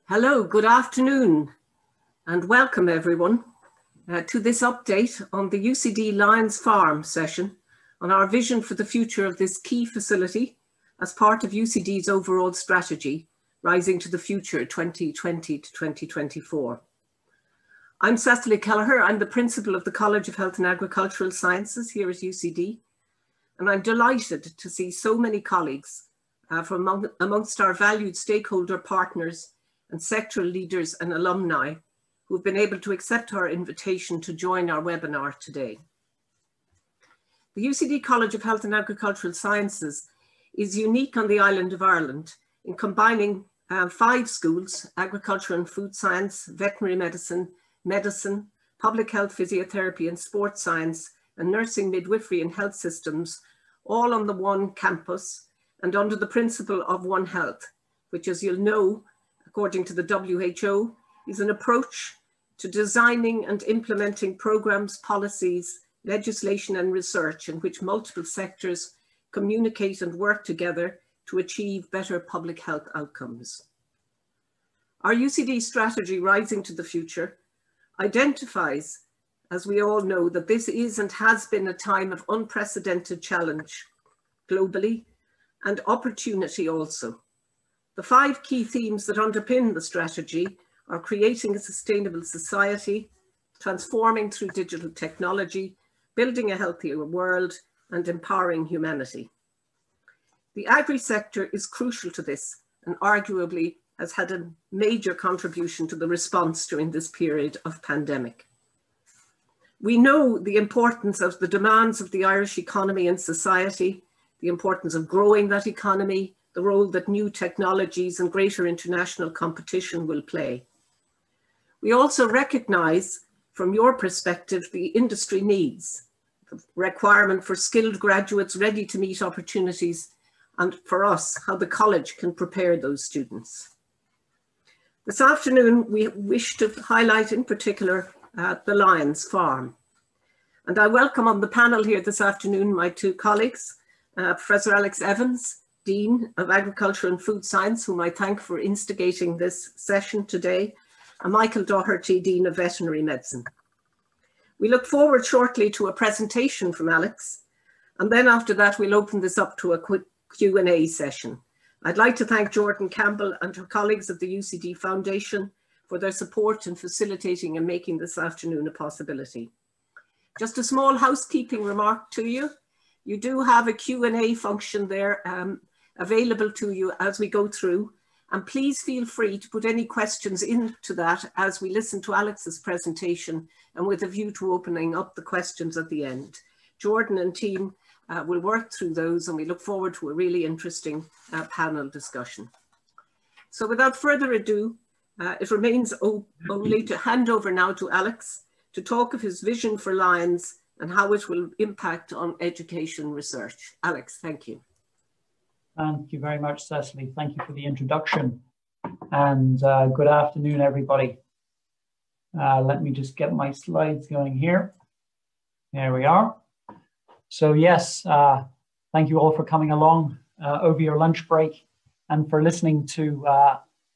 Hello, good afternoon, and welcome everyone to this update on the UCD Lyons Farm session on our vision for the future of this key facility as part of UCD's overall strategy, Rising to the Future 2020 to 2024. I'm Cecily Kelleher. I'm the principal of the College of Health and Agricultural Sciences here at UCD, and I'm delighted to see so many colleagues from amongst our valued stakeholder partners and sectoral leaders and alumni who have been able to accept our invitation to join our webinar today. The UCD College of Health and Agricultural Sciences is unique on the island of Ireland in combining 5 schools: agriculture and food science, veterinary medicine, medicine, public health, physiotherapy and sports science, and nursing, midwifery and health systems, all on the one campus and under the principle of One Health, which, as you'll know, according to the WHO, is an approach to designing and implementing programs, policies, legislation and research in which multiple sectors communicate and work together to achieve better public health outcomes. Our UCD strategy, Rising to the Future, identifies, as we all know, that this is and has been a time of unprecedented challenge globally and opportunity also. The 5 key themes that underpin the strategy are creating a sustainable society, transforming through digital technology, building a healthier world, and empowering humanity. The agri-sector is crucial to this and arguably has had a major contribution to the response during this period of pandemic. We know the importance of the demands of the Irish economy and society, the importance of growing that economy, the role that new technologies and greater international competition will play. We also recognise, from your perspective, the industry needs, the requirement for skilled graduates ready to meet opportunities, and for us, how the college can prepare those students. This afternoon, we wish to highlight in particular the Lyons Farm. And I welcome on the panel here this afternoon my 2 colleagues, Professor Alex Evans, Dean of Agriculture and Food Science, whom I thank for instigating this session today, and Michael Doherty, Dean of Veterinary Medicine. We look forward shortly to a presentation from Alex, and then after that we'll open this up to a quick Q&A session. I'd like to thank Jordan Campbell and her colleagues of the UCD Foundation for their support in facilitating and making this afternoon a possibility. Just a small housekeeping remark to you. You do have a Q&A function there available to you as we go through, and please feel free to put any questions into that as we listen to Alex's presentation and with a view to opening up the questions at the end. Jordan and team will work through those, and we look forward to a really interesting panel discussion. So without further ado, it remains only to hand over now to Alex to talk of his vision for Lyons and how it will impact on education research. Alex, thank you. Thank you very much, Cecily. Thank you for the introduction, and good afternoon, everybody. Let me just get my slides going here. There we are. So yes, thank you all for coming along over your lunch break and for listening to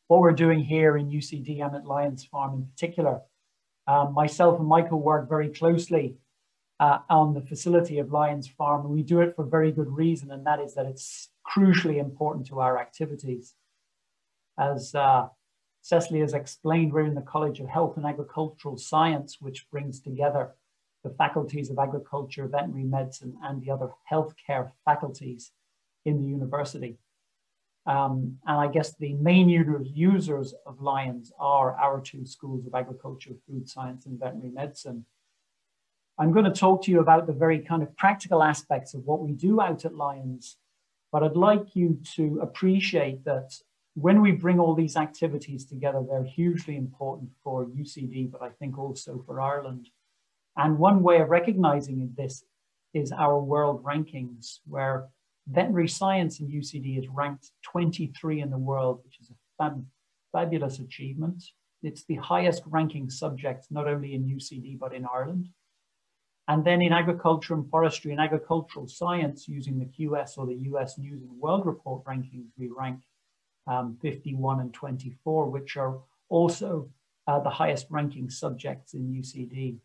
what we're doing here in UCD and at Lyons Farm in particular. Myself and Michael work very closely on the facility of Lyons Farm, and we do it for very good reason, and that is that it's crucially important to our activities. As Cecily has explained, we're in the College of Health and Agricultural Science, which brings together the faculties of agriculture, veterinary medicine, and the other healthcare faculties in the university. And I guess the main users of Lyons are our 2 schools of agriculture, food science, and veterinary medicine. I'm going to talk to you about the very kind of practical aspects of what we do out at Lyons, but I'd like you to appreciate that when we bring all these activities together, they're hugely important for UCD, but I think also for Ireland. And one way of recognizing this is our world rankings, where veterinary science in UCD is ranked 23 in the world, which is a fabulous achievement. It's the highest ranking subject, not only in UCD, but in Ireland. And then in agriculture and forestry and agricultural science, using the QS or the US News and World Report rankings, we rank 51 and 24, which are also the highest ranking subjects in UCD.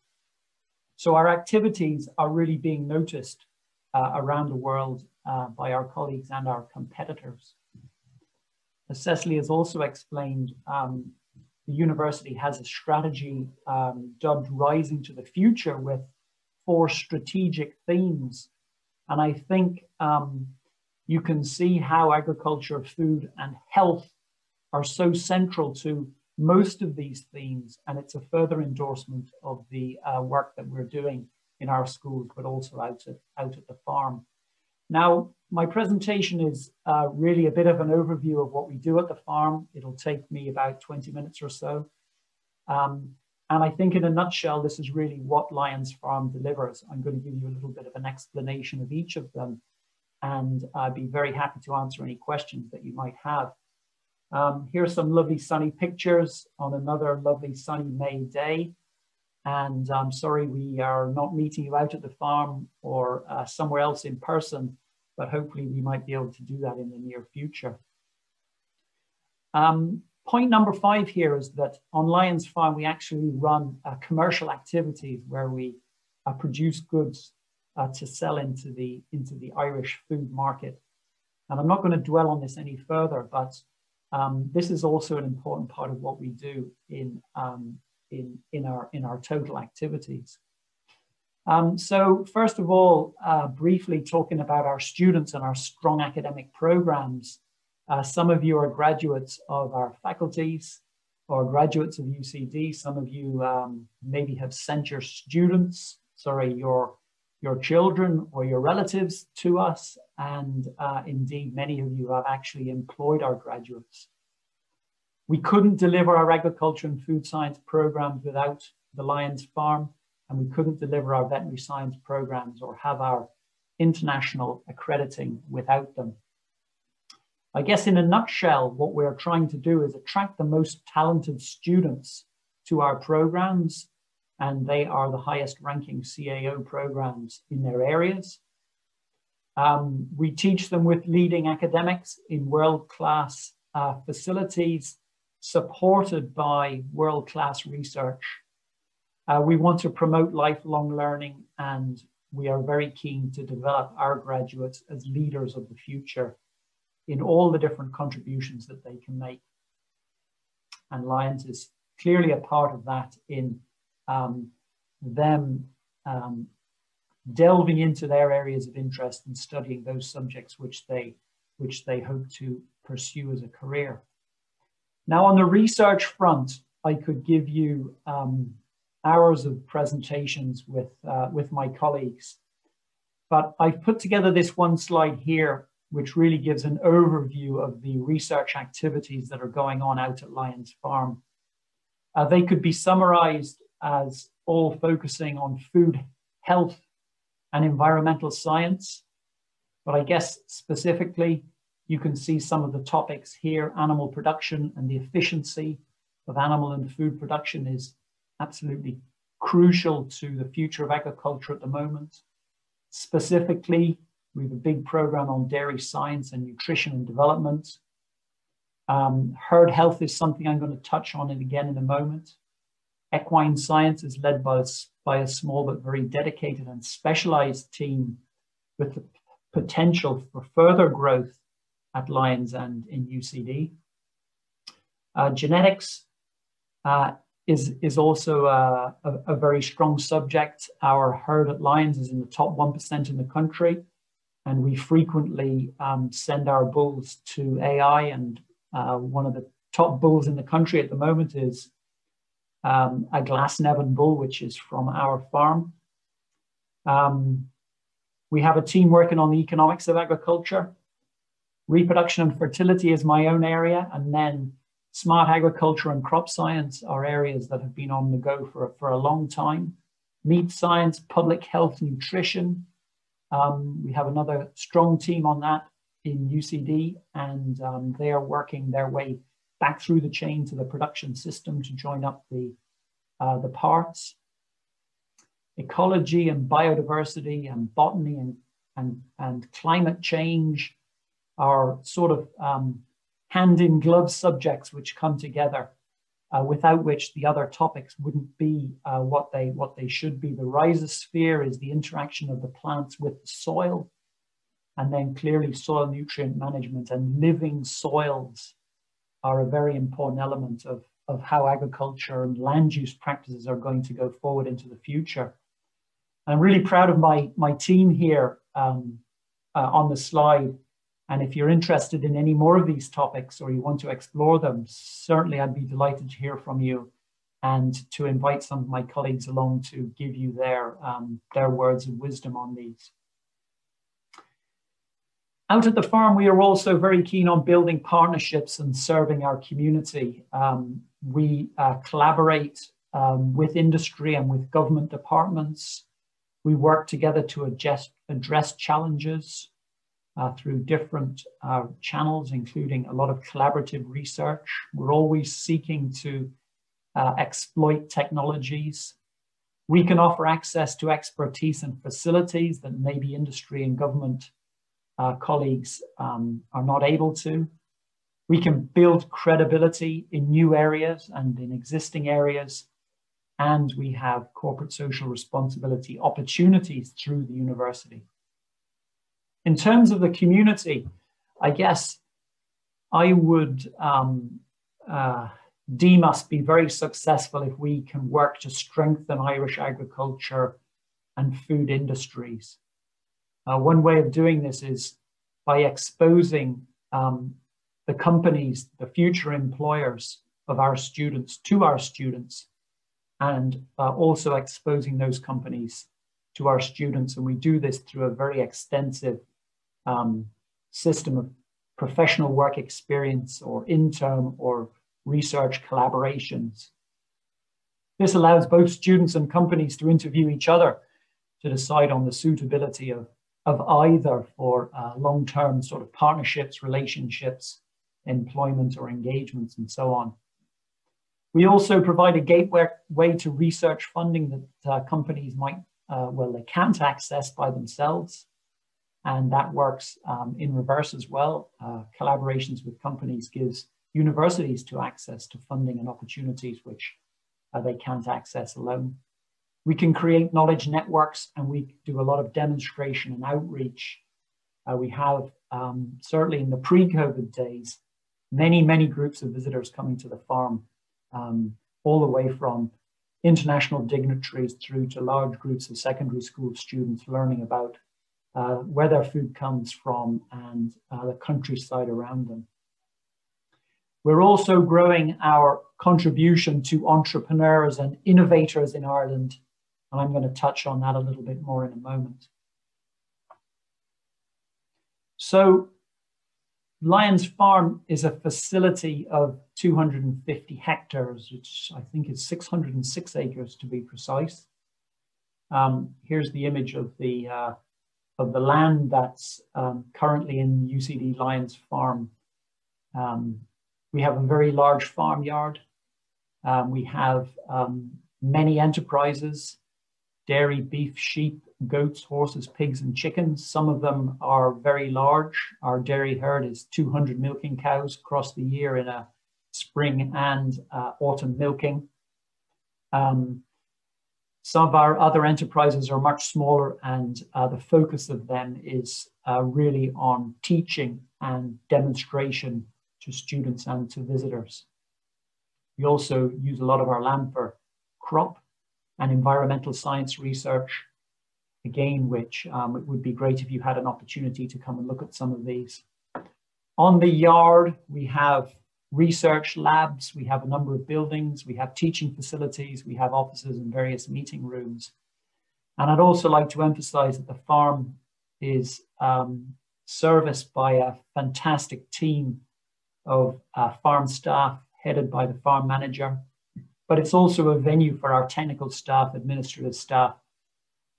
So our activities are really being noticed around the world by our colleagues and our competitors. As Cecily has also explained, the university has a strategy dubbed Rising to the Future with 4 strategic themes. And I think you can see how agriculture, food, and health are so central to most of these themes. And it's a further endorsement of the work that we're doing in our schools, but also out at the farm. Now, my presentation is really a bit of an overview of what we do at the farm. It'll take me about 20 minutes or so. And I think in a nutshell, this is really what Lyons Farm delivers. I'm going to give you a little bit of an explanation of each of them, and I'd be very happy to answer any questions that you might have. Here are some lovely sunny pictures on another lovely sunny May day. And I'm sorry we are not meeting you out at the farm or somewhere else in person, but hopefully we might be able to do that in the near future. Point number 5 here is that on Lyons Farm, we actually run commercial activities where we produce goods to sell into the Irish food market. And I'm not going to dwell on this any further, but this is also an important part of what we do in our total activities. So first of all, briefly talking about our students and our strong academic programs. Some of you are graduates of our faculties or graduates of UCD. Some of you maybe have sent your students, your children or your relatives to us. And indeed, many of you have actually employed our graduates. We couldn't deliver our agriculture and food science programs without the Lyons Farm, and we couldn't deliver our veterinary science programs or have our international accrediting without them. I guess in a nutshell, what we're trying to do is attract the most talented students to our programs, and they are the highest ranking CAO programs in their areas. We teach them with leading academics in world-class facilities, supported by world-class research. We want to promote lifelong learning, and we are very keen to develop our graduates as leaders of the future in all the different contributions that they can make. And Lyons is clearly a part of that in them delving into their areas of interest and studying those subjects which they hope to pursue as a career. Now, on the research front, I could give you hours of presentations with my colleagues, but I've put together this one slide here, which really gives an overview of the research activities that are going on out at Lyons Farm. They could be summarized as all focusing on food, health, and environmental science. But I guess specifically, you can see some of the topics here. Animal production and the efficiency of animal and food production is absolutely crucial to the future of agriculture at the moment. Specifically, we have a big program on dairy science and nutrition and development. Herd health is something I'm going to touch on again in a moment. Equine science is led by a small but very dedicated and specialized team with the potential for further growth at Lyons and in UCD. Genetics is also a very strong subject. Our herd at Lyons is in the top 1% in the country, and we frequently send our bulls to AI, and one of the top bulls in the country at the moment is a Glasnevin bull, which is from our farm. We have a team working on the economics of agriculture. Reproduction and fertility is my own area, and then smart agriculture and crop science are areas that have been on the go for a long time. Meat science, public health, nutrition. We have another strong team on that in UCD, and they are working their way back through the chain to the production system to join up the parts. Ecology and biodiversity and botany and climate change are sort of hand-in-glove subjects which come together, without which the other topics wouldn't be what they should be. The rhizosphere is the interaction of the plants with the soil, and then clearly soil nutrient management and living soils are a very important element of how agriculture and land use practices are going to go forward into the future. I'm really proud of my team here on the slide. And if you're interested in any more of these topics or you want to explore them, certainly I'd be delighted to hear from you and to invite some of my colleagues along to give you their words of wisdom on these. Out at the farm, we are also very keen on building partnerships and serving our community. We collaborate with industry and with government departments. We work together to address challenges through different channels, including a lot of collaborative research. We're always seeking to exploit technologies. We can offer access to expertise and facilities that maybe industry and government colleagues are not able to. We can build credibility in new areas and in existing areas. And we have corporate social responsibility opportunities through the university. In terms of the community, I guess I would deem us be very successful if we can work to strengthen Irish agriculture and food industries. One way of doing this is by exposing the companies, the future employers of our students to our students, and also exposing those companies to our students. And we do this through a very extensive system of professional work experience or intern or research collaborations. This allows both students and companies to interview each other to decide on the suitability of either for long-term sort of partnerships, relationships, employment or engagements, and so on. We also provide a gateway to research funding that companies might, they can't access by themselves. And that works in reverse as well. Collaborations with companies gives universities to access to funding and opportunities which they can't access alone. We can create knowledge networks, and we do a lot of demonstration and outreach. We have, certainly in the pre-COVID days, many groups of visitors coming to the farm, all the way from international dignitaries through to large groups of secondary school students learning about where their food comes from and the countryside around them. We're also growing our contribution to entrepreneurs and innovators in Ireland, and I'm going to touch on that a little bit more in a moment. So Lyons Farm is a facility of 250 hectares, which I think is 606 acres to be precise. Here's the image of the land that's currently in UCD Lyons Farm. We have a very large farmyard. We have many enterprises: dairy, beef, sheep, goats, horses, pigs, and chickens. Some of them are very large. Our dairy herd is 200 milking cows across the year in a spring and autumn milking. Some of our other enterprises are much smaller, and the focus of them is really on teaching and demonstration to students and to visitors. We also use a lot of our land for crop and environmental science research, again, which it would be great if you had an opportunity to come and look at some of these. On the yard, we have research labs, we have a number of buildings, we have teaching facilities, we have offices and various meeting rooms. And I'd also like to emphasize that the farm is serviced by a fantastic team of farm staff headed by the farm manager, but it's also a venue for our technical staff, administrative staff,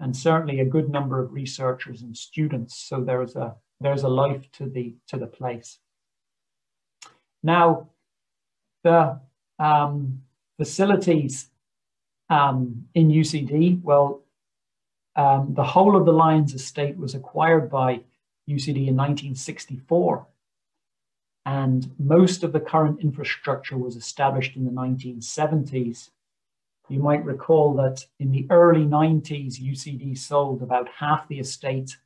and certainly a good number of researchers and students. So there's a life to the place. Now, the facilities in UCD, well, the whole of the Lyons estate was acquired by UCD in 1964. and most of the current infrastructure was established in the 1970s. You might recall that in the early 90s, UCD sold about half the estate,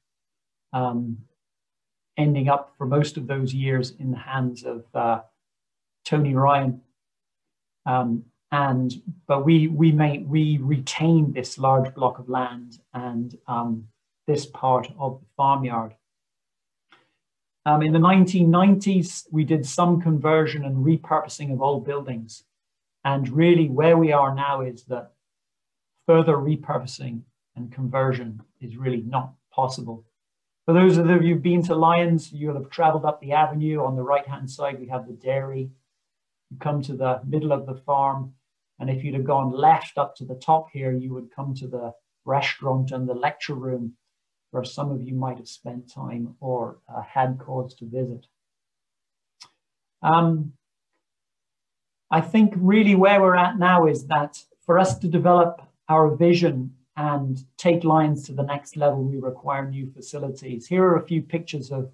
ending up for most of those years in the hands of Tony Ryan. But we retained this large block of land and this part of the farmyard. In the 1990s, we did some conversion and repurposing of old buildings. And really where we are now is that further repurposing and conversion is really not possible. For those of you who've been to Lyons, you'll have traveled up the avenue. On the right-hand side, we have the dairy. You come to the middle of the farm. And if you'd have gone left up to the top here, you would come to the restaurant and the lecture room, where some of you might have spent time or had cause to visit. I think really where we're at now is that for us to develop our vision and take Lyons to the next level, we require new facilities. Here are a few pictures of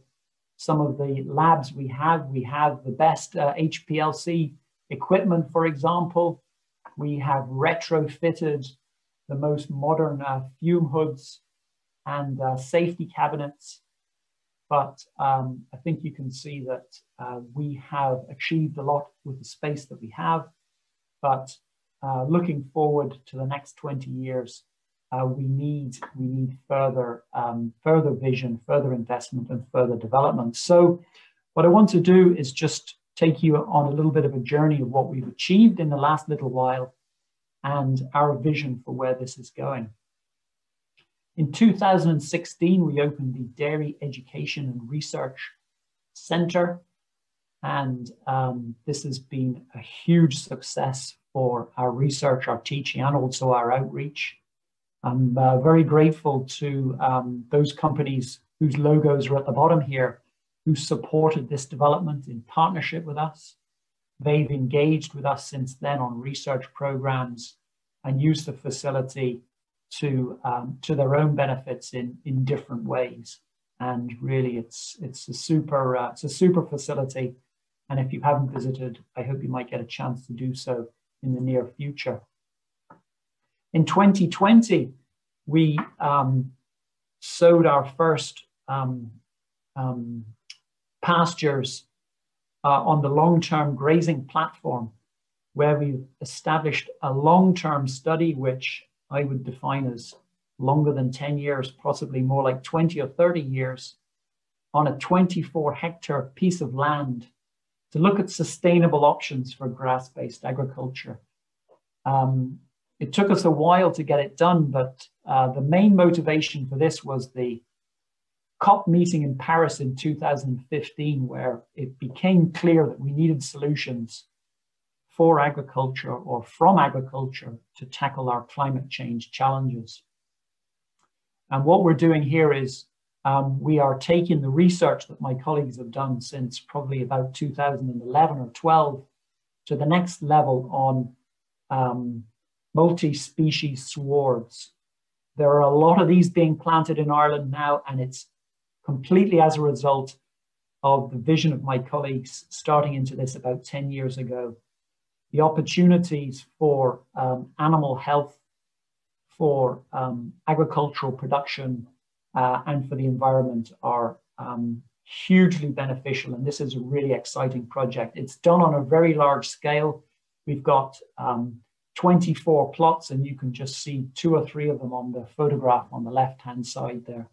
some of the labs we have. We have the best HPLC equipment, for example. We have retrofitted the most modern fume hoods and safety cabinets. But I think you can see that we have achieved a lot with the space that we have. But looking forward to the next 20 years, we need further vision, further investment, and further development. So what I want to do is just take you on a little bit of a journey of what we've achieved in the last little while and our vision for where this is going. In 2016, we opened the Dairy Education and Research Center, and this has been a huge success for our research, our teaching, and also our outreach. I'm very grateful to those companies whose logos are at the bottom here, who supported this development in partnership with us. They've engaged with us since then on research programs and used the facility to their own benefits in different ways. And really it's a super facility. And if you haven't visited, I hope you might get a chance to do so in the near future. In 2020, we sowed our first pastures on the Longterm grazing platform, where we established a long-term study, which I would define as longer than 10 years, possibly more like 20 or 30 years, on a 24-hectare piece of land to look at sustainable options for grass-based agriculture. It took us a while to get it done, but the main motivation for this was the COP meeting in Paris in 2015, where it became clear that we needed solutions for agriculture or from agriculture to tackle our climate change challenges. And what we're doing here is we are taking the research that my colleagues have done since probably about 2011 or 12 to the next level on multi-species swards. There are a lot of these being planted in Ireland now, and it's completely as a result of the vision of my colleagues starting into this about 10 years ago. The opportunities for animal health, for agricultural production, and for the environment are hugely beneficial. And this is a really exciting project. It's done on a very large scale. We've got 24 plots, and you can just see 2 or 3 of them on the photograph on the left-hand side there.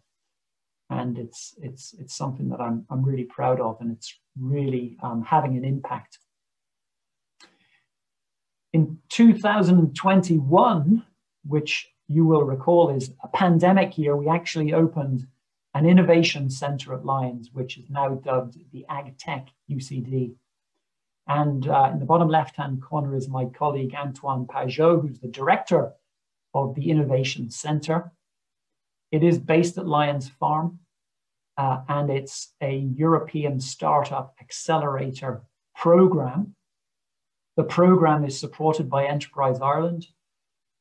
And it's something that I'm really proud of, and it's really having an impact. In 2021, which you will recall is a pandemic year, we actually opened an innovation center at Lyons, which is now dubbed the AgTech UCD. And in the bottom left-hand corner is my colleague, Antoine Pajot, who's the director of the Innovation Center. It is based at Lyons Farm, and it's a European startup accelerator program. The program is supported by Enterprise Ireland,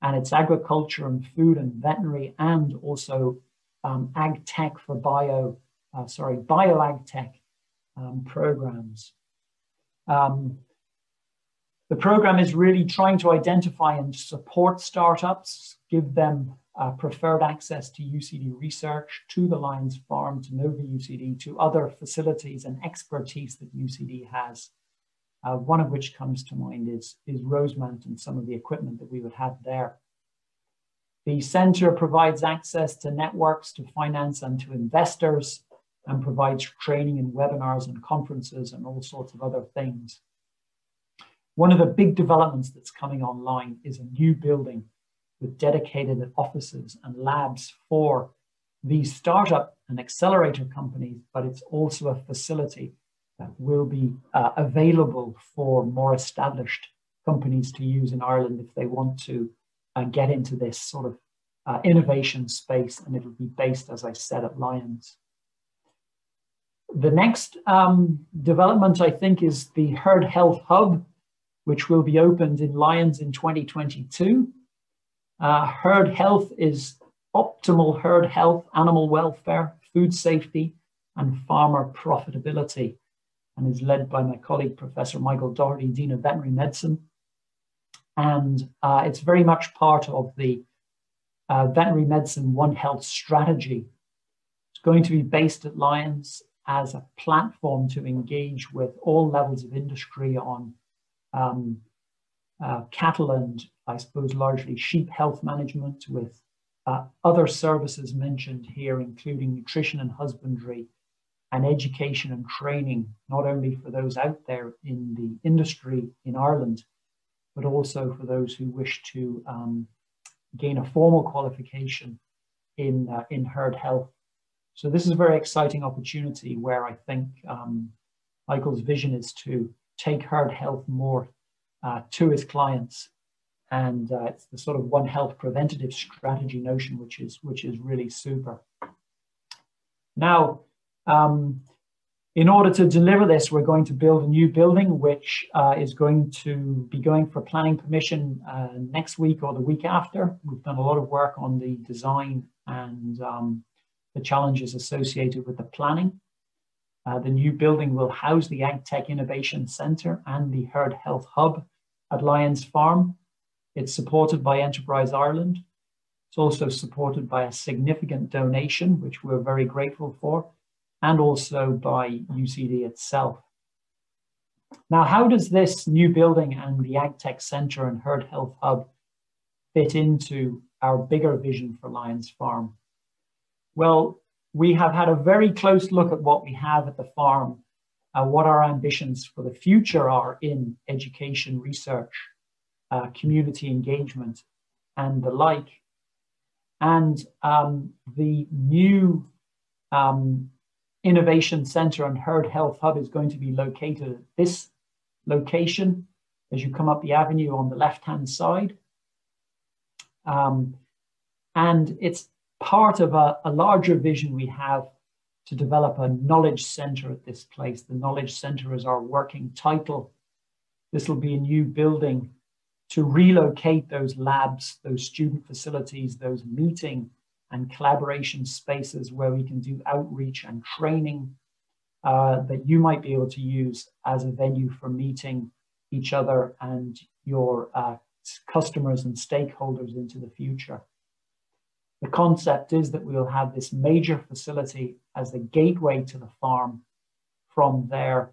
and it's agriculture and food and veterinary, and also AgTech for bioagtech programs. The program is really trying to identify and support startups, give them preferred access to UCD research, to the Lyons Farm, to Nova UCD, to other facilities and expertise that UCD has. One of which comes to mind is Rosemount and some of the equipment that we would have there. The centre provides access to networks, to finance and to investors, and provides training and webinars and conferences and all sorts of other things. One of the big developments that's coming online is a new building with dedicated offices and labs for these startup and accelerator companies, but it's also a facility that will be available for more established companies to use in Ireland if they want to get into this sort of innovation space, and it'll be based, as I said, at Lyons. The next development, I think, is the Herd Health Hub, which will be opened in Lyons in 2022. Herd health is optimal herd health, animal welfare, food safety, and farmer profitability, and is led by my colleague, Professor Michael Doherty, Dean of Veterinary Medicine. And it's very much part of the Veterinary Medicine One Health strategy. It's going to be based at Lyons as a platform to engage with all levels of industry on cattle and, I suppose, largely sheep health management, with other services mentioned here, including nutrition and husbandry, and education and training, not only for those out there in the industry in Ireland, but also for those who wish to gain a formal qualification in herd health. So this is a very exciting opportunity where I think Michael's vision is to take herd health more to his clients. And it's the sort of One Health preventative strategy notion, which is really super. Now, in order to deliver this, we're going to build a new building, which is going to be going for planning permission next week or the week after. We've done a lot of work on the design and the challenges associated with the planning. The new building will house the AgTech Innovation Centre and the Herd Health Hub at Lyons Farm. It's supported by Enterprise Ireland. It's also supported by a significant donation, which we're very grateful for, and also by UCD itself. Now, how does this new building and the AgTech Centre and Herd Health Hub fit into our bigger vision for Lyons Farm? Well, we have had a very close look at what we have at the farm, what our ambitions for the future are in education, research, community engagement, and the like. And the new Innovation Centre and Herd Health Hub is going to be located at this location as you come up the avenue on the left-hand side. And it's part of a larger vision we have to develop a knowledge centre at this place. The knowledge centre is our working title. This will be a new building to relocate those labs, those student facilities, those meeting and collaboration spaces where we can do outreach and training that you might be able to use as a venue for meeting each other and your customers and stakeholders into the future. The concept is that we'll have this major facility as the gateway to the farm. From there,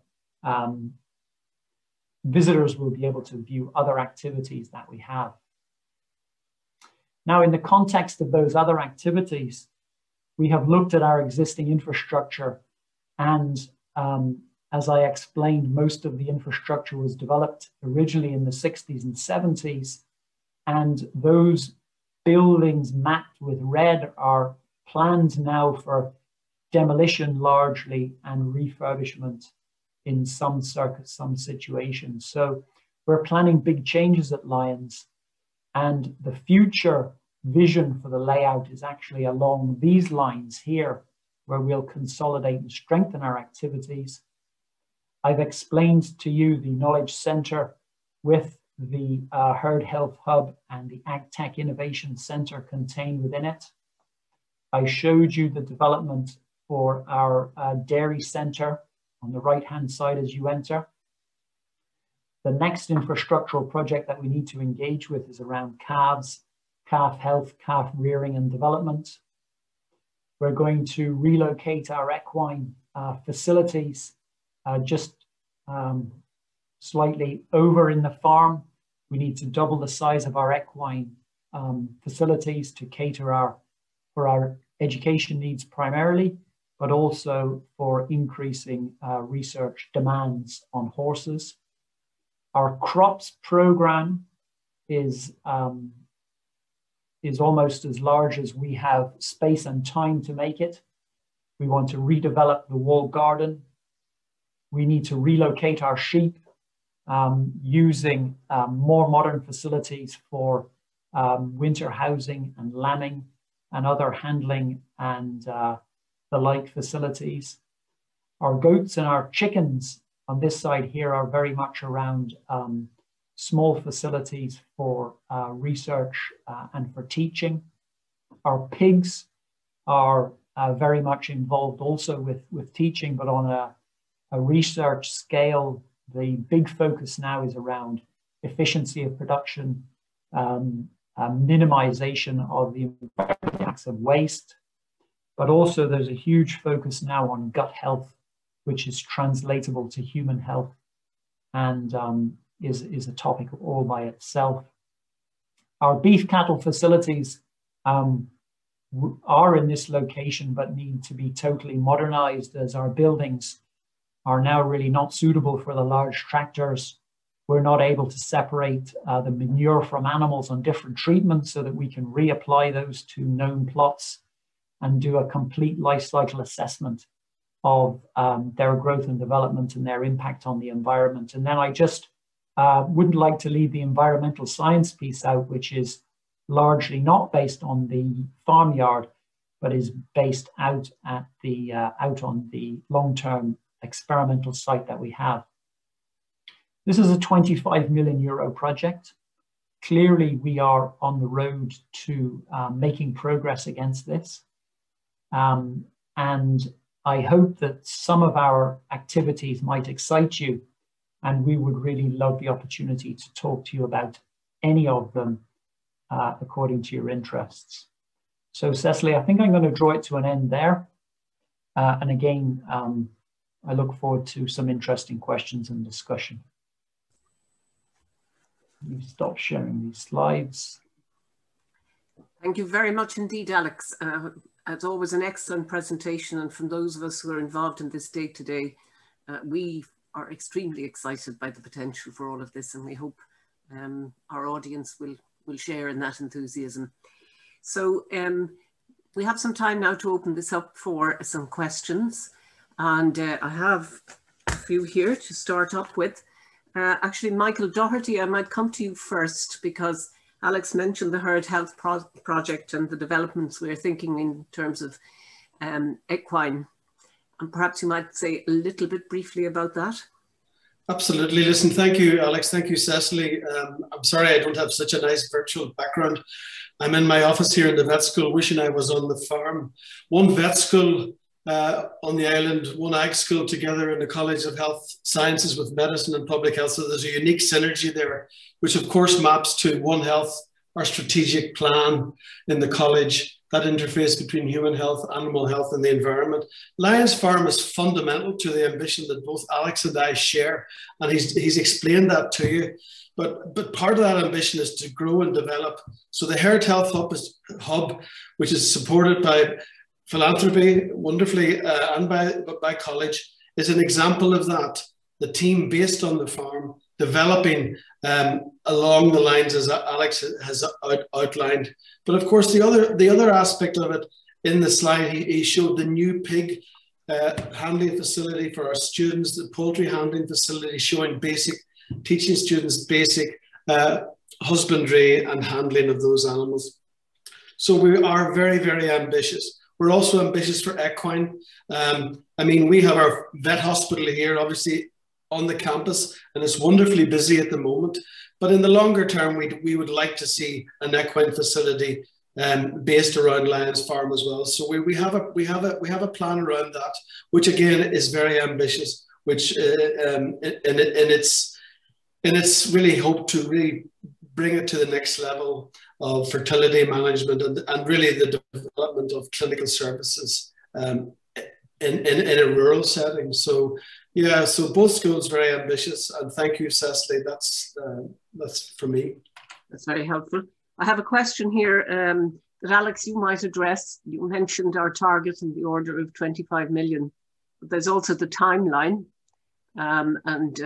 visitors will be able to view other activities that we have. Now, in the context of those other activities, we have looked at our existing infrastructure, and as I explained, most of the infrastructure was developed originally in the 60s and 70s, and those buildings mapped with red are planned now for demolition largely and refurbishment in some circuits, some situations. So we're planning big changes at Lyons, and the future vision for the layout is actually along these lines here, where we'll consolidate and strengthen our activities. I've explained to you the Knowledge Centre with the Herd Health Hub and the AgTech Innovation Centre contained within it. I showed you the development for our dairy centre on the right-hand side as you enter. The next infrastructural project that we need to engage with is around calves, calf health, calf rearing and development. We're going to relocate our equine facilities just slightly over in the farm. We need to double the size of our equine facilities to cater for our education needs primarily, but also for increasing research demands on horses. Our crops program is almost as large as we have space and time to make it. We want to redevelop the walled garden. We need to relocate our sheep using more modern facilities for winter housing and lambing and other handling and the like facilities. Our goats and our chickens on this side here are very much around small facilities for research and for teaching. Our pigs are very much involved also with teaching, but on a research scale. The big focus now is around efficiency of production, minimization of the impacts of waste, but also there's a huge focus now on gut health, which is translatable to human health and is a topic all by itself. Our beef cattle facilities are in this location, but need to be totally modernized as our buildings are now really not suitable for the large tractors. We're not able to separate the manure from animals on different treatments so that we can reapply those to known plots and do a complete life cycle assessment of their growth and development and their impact on the environment. And then I just wouldn't like to leave the environmental science piece out, which is largely not based on the farmyard, but is based out at the out on the long-term experimental site that we have. This is a 25 million euro project. Clearly, we are on the road to making progress against this. And I hope that some of our activities might excite you, and we would really love the opportunity to talk to you about any of them according to your interests. So Cecily, I think I'm going to draw it to an end there. And again, I look forward to some interesting questions and discussion. Let me stop sharing these slides. Thank you very much indeed, Alex. As always, an excellent presentation. And from those of us who are involved in this day today, we are extremely excited by the potential for all of this. And we hope our audience will share in that enthusiasm. So we have some time now to open this up for some questions. And I have a few here to start up with. Actually, Michael Doherty, I might come to you first because Alex mentioned the herd health project and the developments we're thinking in terms of equine. And perhaps you might say a little bit briefly about that. Absolutely. Listen, thank you, Alex. Thank you, Cecily. I'm sorry I don't have such a nice virtual background. I'm in my office here in the vet school, wishing I was on the farm. One vet school on the island, one ag school together in the College of Health Sciences with Medicine and Public Health. So there's a unique synergy there, which of course maps to One Health, our strategic plan in the college, that interface between human health, animal health and the environment. Lyons Farm is fundamental to the ambition that both Alex and I share, and he's explained that to you. But part of that ambition is to grow and develop. So the Herd Health Hub, which is supported by philanthropy, wonderfully, and by college, is an example of that. The team based on the farm, developing along the lines as Alex has outlined. But of course, the other aspect of it in the slide, he showed the new pig handling facility for our students, the poultry handling facility, teaching students basic husbandry and handling of those animals. So we are very, very ambitious. We're also ambitious for equine. I mean, we have our vet hospital here, obviously, on the campus, and it's wonderfully busy at the moment. But in the longer term, we would like to see an equine facility based around Lyons Farm as well. So we have a plan around that, which again is very ambitious, which in its it's really hoped to really bring it to the next level of fertility management and really the development of clinical services in a rural setting. So yeah, so both schools very ambitious, and thank you, Cecily. That's for me. That's very helpful. I have a question here that Alex, you might address. You mentioned our target in the order of 25 million, but there's also the timeline, and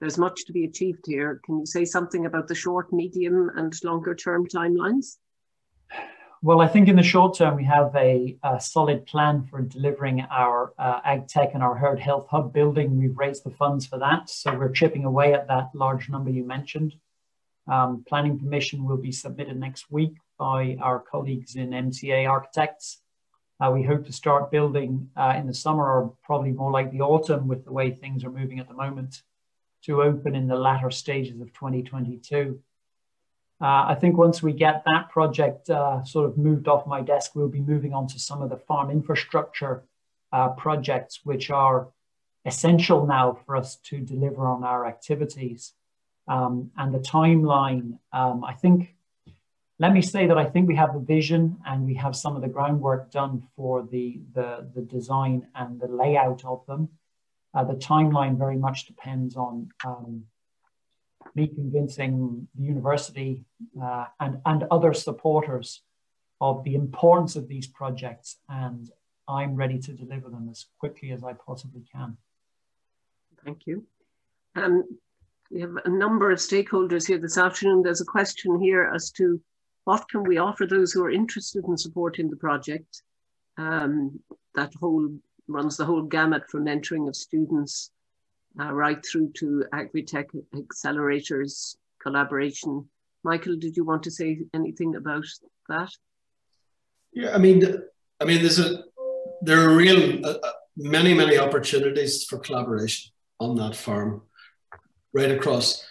there's much to be achieved here. Can you say something about the short, medium, and longer term timelines? Well, I think in the short term, we have a solid plan for delivering our AgTech and our herd health hub building. We've raised the funds for that. So we're chipping away at that large number you mentioned. Planning permission will be submitted next week by our colleagues in MCA Architects. We hope to start building in the summer, or probably more like the autumn with the way things are moving at the moment, to open in the latter stages of 2022. I think once we get that project sort of moved off my desk, we'll be moving on to some of the farm infrastructure projects, which are essential now for us to deliver on our activities. And the timeline, let me say that I think we have the vision and we have some of the groundwork done for the design and the layout of them. The timeline very much depends on me convincing the university and other supporters of the importance of these projects, and I'm ready to deliver them as quickly as I possibly can. Thank you. We have a number of stakeholders here this afternoon. There's a question here as to what can we offer those who are interested in supporting the project. That runs the whole gamut from mentoring of students right through to agri-tech accelerators, collaboration. Michael, did you want to say anything about that? Yeah, I mean, there are real many opportunities for collaboration on that farm, right across.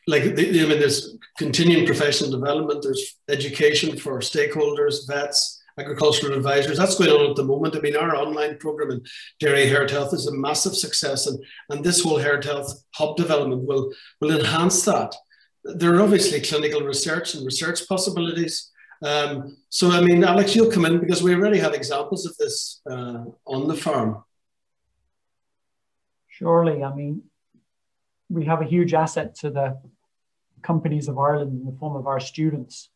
There's continuing professional development. There's education for stakeholders, vets, agricultural advisors. That's going on at the moment. I mean, our online program in dairy herd health is a massive success, and this whole herd health hub development will enhance that. There are obviously clinical research and research possibilities. So, I mean, Alex, you'll come in because we already have examples of this on the farm. Surely, I mean, we have a huge asset to the companies of Ireland in the form of our students.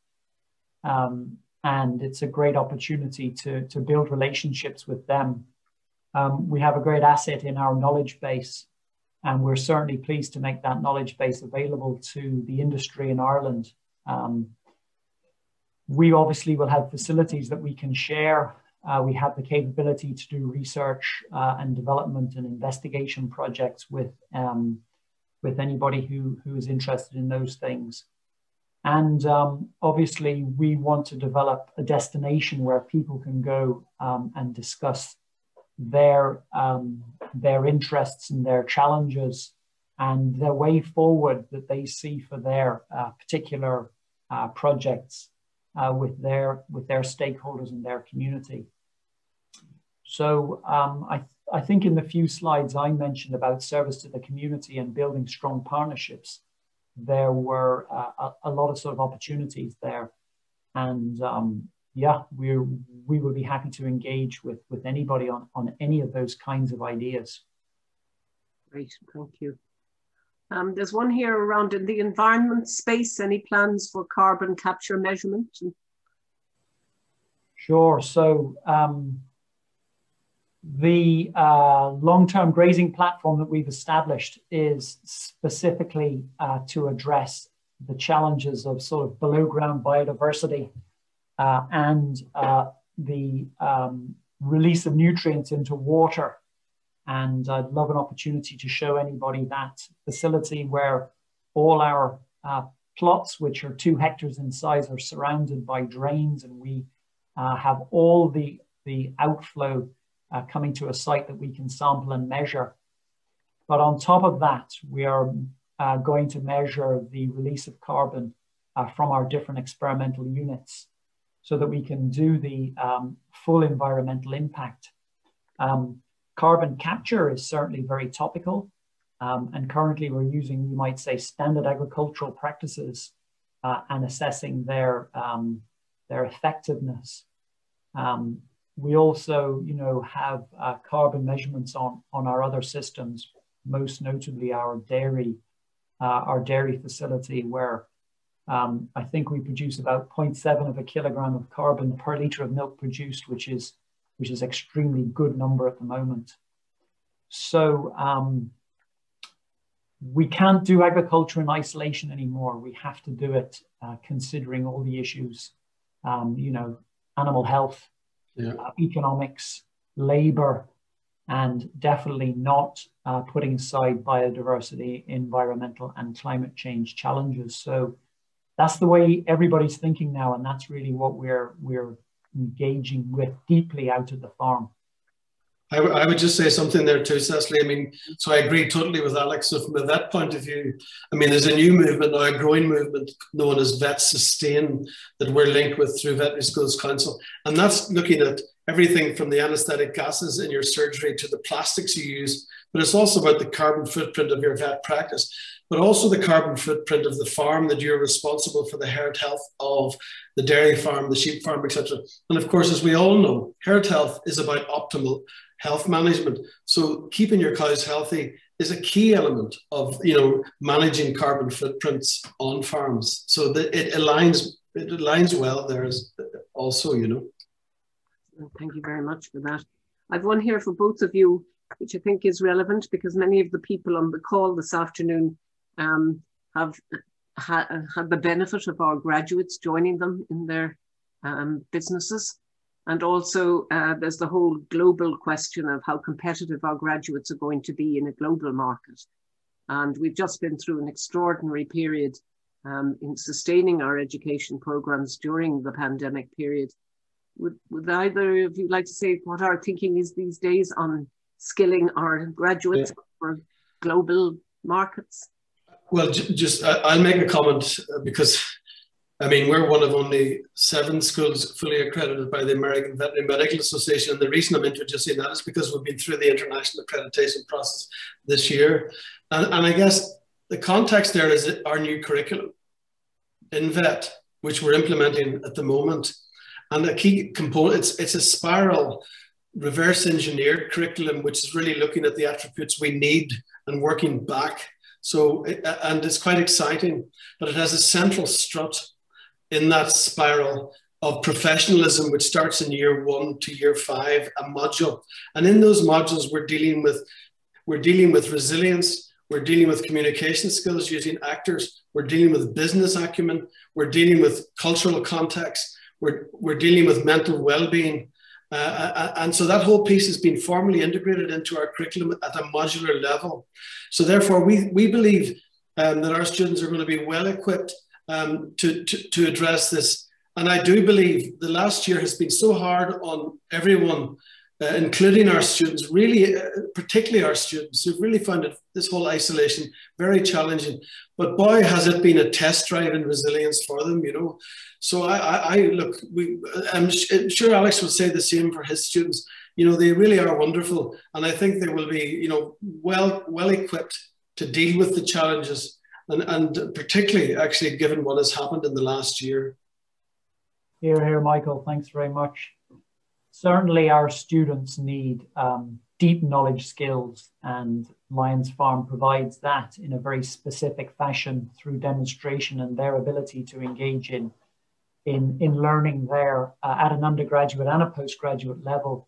And it's a great opportunity to build relationships with them. We have a great asset in our knowledge base, and we're certainly pleased to make that knowledge base available to the industry in Ireland. We obviously will have facilities that we can share. We have the capability to do research and development and investigation projects with anybody who is interested in those things. And obviously, we want to develop a destination where people can go and discuss their interests and their challenges and their way forward that they see for their particular projects with their stakeholders in their community. So I think in the few slides I mentioned about service to the community and building strong partnerships, there were a lot of sort of opportunities there. And yeah, we will be happy to engage with anybody on any of those kinds of ideas. Great, thank you. There's one here around in the environment space. Any plans for carbon capture measurement? Sure. So the long-term grazing platform that we've established is specifically to address the challenges of sort of below-ground biodiversity and the release of nutrients into water. And I'd love an opportunity to show anybody that facility where all our plots, which are 2 hectares in size, are surrounded by drains, and we have all the outflow coming to a site that we can sample and measure. But on top of that, we are going to measure the release of carbon from our different experimental units so that we can do the full environmental impact. Carbon capture is certainly very topical. And currently we're using, you might say, standard agricultural practices and assessing their effectiveness. We also, have carbon measurements on our other systems, most notably our dairy facility, where I think we produce about 0.7 of a kilogram of carbon per litre of milk produced, which is extremely good number at the moment. So we can't do agriculture in isolation anymore. We have to do it considering all the issues, animal health, economics, labor, and definitely not putting aside biodiversity, environmental and climate change challenges. So that's the way everybody's thinking now, and that's really what we're engaging with deeply out at the farm. I would just say something there too, Cecily. I mean, so I agree totally with Alex. So from that point of view, I mean, there's a new movement now, a growing movement known as VetSustain that we're linked with through Veterinary Schools Council. And that's looking at everything from the anesthetic gases in your surgery to the plastics you use, but it's also about the carbon footprint of your vet practice, but also the carbon footprint of the farm that you're responsible for, the herd health of the dairy farm, the sheep farm, etc. And of course, as we all know, herd health is about optimal health management. So keeping your cows healthy is a key element of managing carbon footprints on farms. So that it aligns well there also, Thank you very much for that. I've one here for both of you, which I think is relevant because many of the people on the call this afternoon have had the benefit of our graduates joining them in their businesses. And also there's the whole global question of how competitive our graduates are going to be in a global market. And we've just been through an extraordinary period in sustaining our education programs during the pandemic period. Would either of you like to say what our thinking is these days on skilling our graduates for global markets? Well, I'll make a comment because, I mean, we're one of only 7 schools fully accredited by the American Veterinary Medical Association. And the reason I'm introducing that is because we've been through the international accreditation process this year. And I guess the context there is our new curriculum in vet, which we're implementing at the moment. And a key component, it's a spiral reverse engineered curriculum, which is really looking at the attributes we need and working back. So, and it's quite exciting, but it has a central strut in that spiral of professionalism, which starts in year 1 to year 5, a module. And in those modules, we're dealing with resilience, we're dealing with communication skills using actors, we're dealing with business acumen, we're dealing with cultural context, we're dealing with mental well-being. And so that whole piece has been formally integrated into our curriculum at a modular level. So therefore, we believe that our students are going to be well equipped to address this. And I do believe the last year has been so hard on everyone, including our students, really, particularly our students who've really found this whole isolation very challenging. But boy, has it been a test drive in resilience for them, So I'm sure Alex would say the same for his students. They really are wonderful. And I think they will be, well equipped to deal with the challenges. And particularly, actually, given what has happened in the last year. Here, Michael. Thanks very much. Certainly, our students need deep knowledge skills, and Lyons Farm provides that in a very specific fashion through demonstration and their ability to engage in learning there at an undergraduate and a postgraduate level.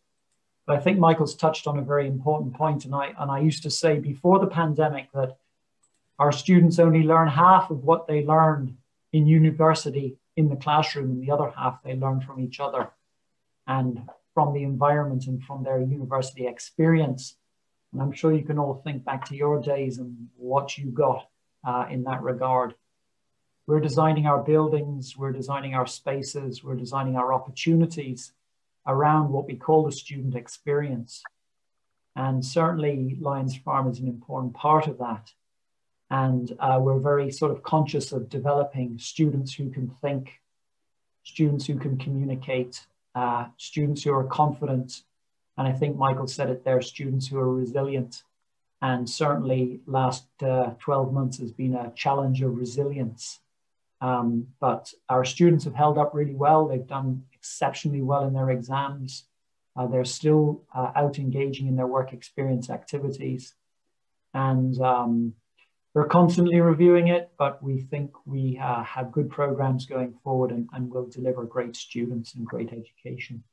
But I think Michael's touched on a very important point, and I used to say before the pandemic that our students only learn half of what they learned in university in the classroom, and the other half they learn from each other and from the environment and from their university experience. And I'm sure you can all think back to your days and what you got in that regard. We're designing our buildings, we're designing our spaces, we're designing our opportunities around what we call the student experience. And certainly Lyons Farm is an important part of that. And we're very sort of conscious of developing students who can think, students who can communicate, students who are confident. And I think Michael said it there, students who are resilient. And certainly last 12 months has been a challenge of resilience. But our students have held up really well. They've done exceptionally well in their exams. They're still out engaging in their work experience activities. And we're constantly reviewing it, but we think we have good programs going forward and will deliver great students and great education.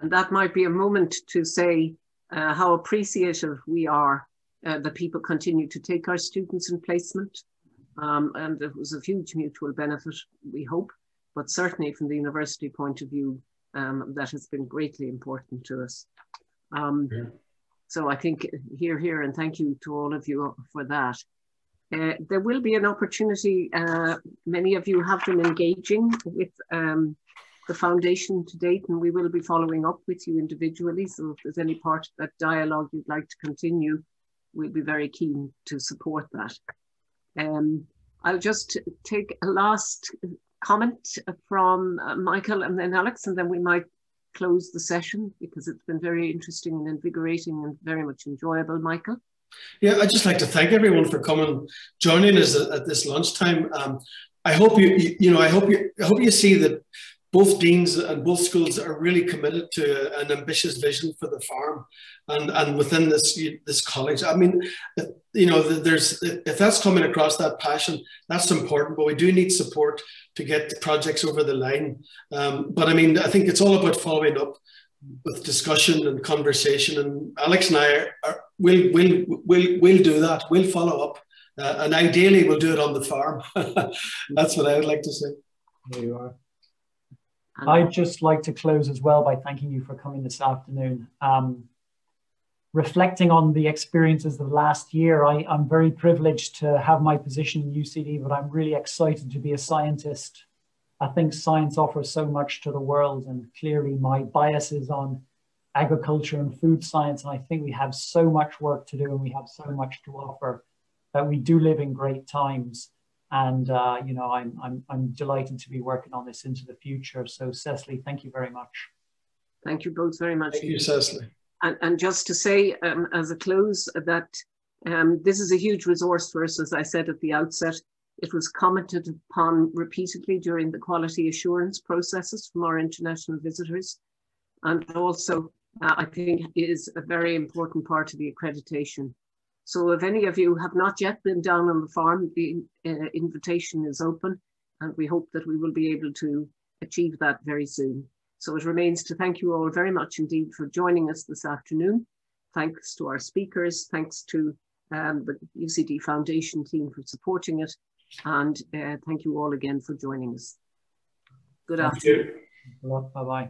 And that might be a moment to say how appreciative we are that people continue to take our students in placement. And it was a huge mutual benefit, we hope, but certainly from the university point of view, that has been greatly important to us. So I think here, and thank you to all of you for that. There will be an opportunity, many of you have been engaging with the foundation to date, and we will be following up with you individually. So if there's any part of that dialogue you'd like to continue, we'll be very keen to support that. I'll just take a last comment from Michael and then Alex, and then we might close the session because it's been very interesting and invigorating and very much enjoyable. Michael? Yeah, I'd just like to thank everyone for coming, joining us at this lunchtime. I hope I hope you see that both deans and both schools are really committed to an ambitious vision for the farm, and within this college. I mean, if that's coming across, that passion, that's important. But we do need support to get the projects over the line. But I mean, I think it's all about following up with discussion and conversation. And Alex and I will do that. We'll follow up, and ideally we'll do it on the farm. That's what I would like to say. There you are. I'd just like to close as well by thanking you for coming this afternoon. Reflecting on the experiences of last year, I'm very privileged to have my position in UCD, but I'm really excited to be a scientist. I think science offers so much to the world, and clearly my bias is on agriculture and food science. And I think we have so much work to do and we have so much to offer that we do live in great times. And, I'm delighted to be working on this into the future. So Cecily, thank you very much. Thank you both very much. Thank you, Cecily. And just to say as a close that this is a huge resource for us, as I said at the outset. It was commented upon repeatedly during the quality assurance processes from our international visitors. And also, I think is a very important part of the accreditation. So if any of you have not yet been down on the farm, the invitation is open, and we hope that we will be able to achieve that very soon. So it remains to thank you all very much indeed for joining us this afternoon. Thanks to our speakers, thanks to the UCD Foundation team for supporting it, and thank you all again for joining us. Good afternoon. Thank you. Bye-bye.